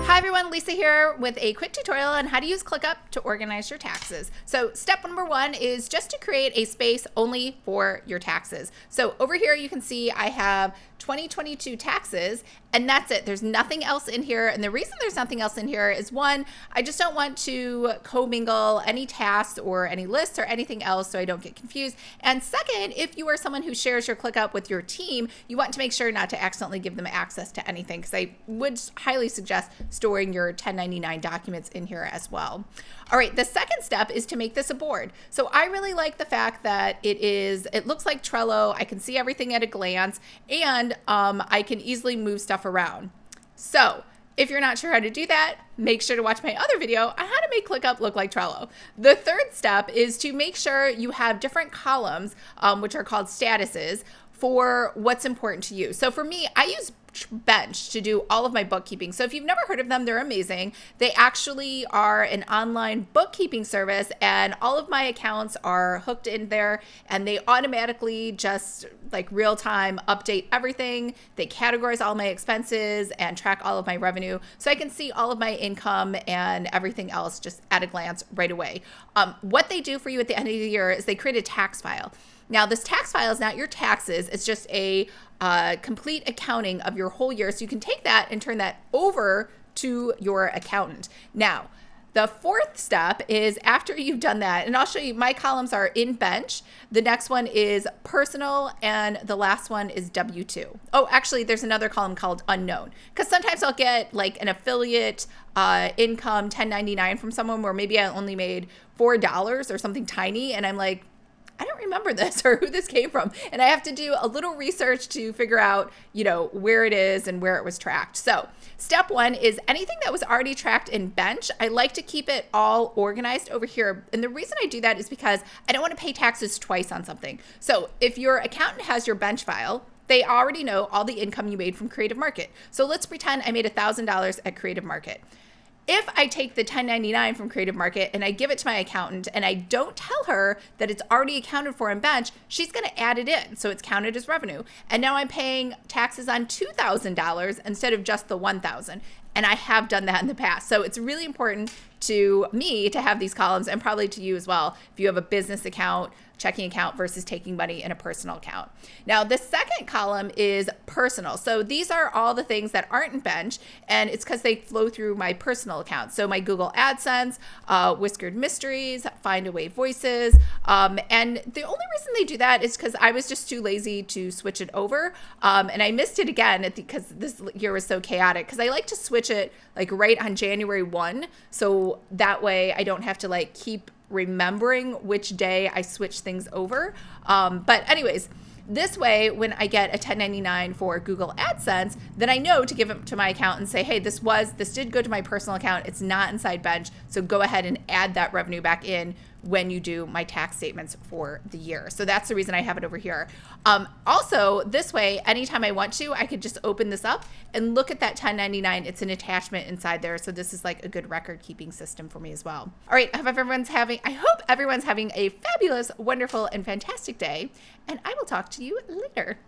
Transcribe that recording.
Hi everyone, Lisa here with a quick tutorial on how to use ClickUp to organize your taxes. So step number one is just to create a space only for your taxes. So over here you can see I have 2022 taxes, and that's it. There's nothing else in here. And the reason there's nothing else in here is one, I just don't want to commingle any tasks or any lists or anything else so I don't get confused. And second, if you are someone who shares your ClickUp with your team, you want to make sure not to accidentally give them access to anything, because I would highly suggest storing your 1099 documents in here as well. All right, the second step is to make this a board. So I really like the fact that it looks like Trello. I can see everything at a glance, and I can easily move stuff around. So if you're not sure how to do that, make sure to watch my other video on how to make ClickUp look like Trello. The third step is to make sure you have different columns, which are called statuses, for what's important to you. So for me, I use Bench to do all of my bookkeeping. So if you've never heard of them, they're amazing. They actually are an online bookkeeping service, and all of my accounts are hooked in there, and they automatically just like real time update everything. They categorize all my expenses and track all of my revenue, so I can see all of my income and everything else just at a glance right away. What they do for you at the end of the year is they create a tax file. Now, this tax file is not your taxes. It's just a complete accounting of your whole year. So you can take that and turn that over to your accountant. Now, the fourth step is after you've done that, and I'll show you, my columns are in Bench. The next one is personal, and the last one is W-2. Oh, actually, there's another column called unknown, because sometimes I'll get like an affiliate income 1099 from someone where maybe I only made $4 or something tiny, and I'm like, I don't remember this or who this came from. And I have to do a little research to figure out, where it is and where it was tracked. So step one is anything that was already tracked in Bench, I like to keep it all organized over here. And the reason I do that is because I don't want to pay taxes twice on something. So if your accountant has your Bench file, they already know all the income you made from Creative Market. So let's pretend I made $1,000 at Creative Market. If I take the 1099 from Creative Market and I give it to my accountant and I don't tell her that it's already accounted for in Bench, she's going to add it in. So it's counted as revenue. And now I'm paying taxes on $2,000 instead of just the $1,000. And I have done that in the past. So it's really important to me to have these columns, and probably to you as well, if you have a business account, checking account versus taking money in a personal account. Now, the second column is personal. So these are all the things that aren't in Bench, and it's because they flow through my personal account. So my Google AdSense, Whiskered Mysteries, Find Away Voices. And the only reason they do that is because I was just too lazy to switch it over. And I missed it again because this year was so chaotic, because I like to switch it like right on January 1. So that way I don't have to like keep remembering which day I switch things over. But anyways, this way, when I get a 1099 for Google AdSense, then I know to give it to my account and say, hey, this did go to my personal account. It's not inside Bench. So go ahead and add that revenue back in when you do my tax statements for the year. So that's the reason I have it over here. Also, this way, anytime I want to, I could just open this up and look at that 1099. It's an attachment inside there. So this is like a good record keeping system for me as well. All right, I hope everyone's having a fabulous, wonderful, and fantastic day. And I will talk to you later.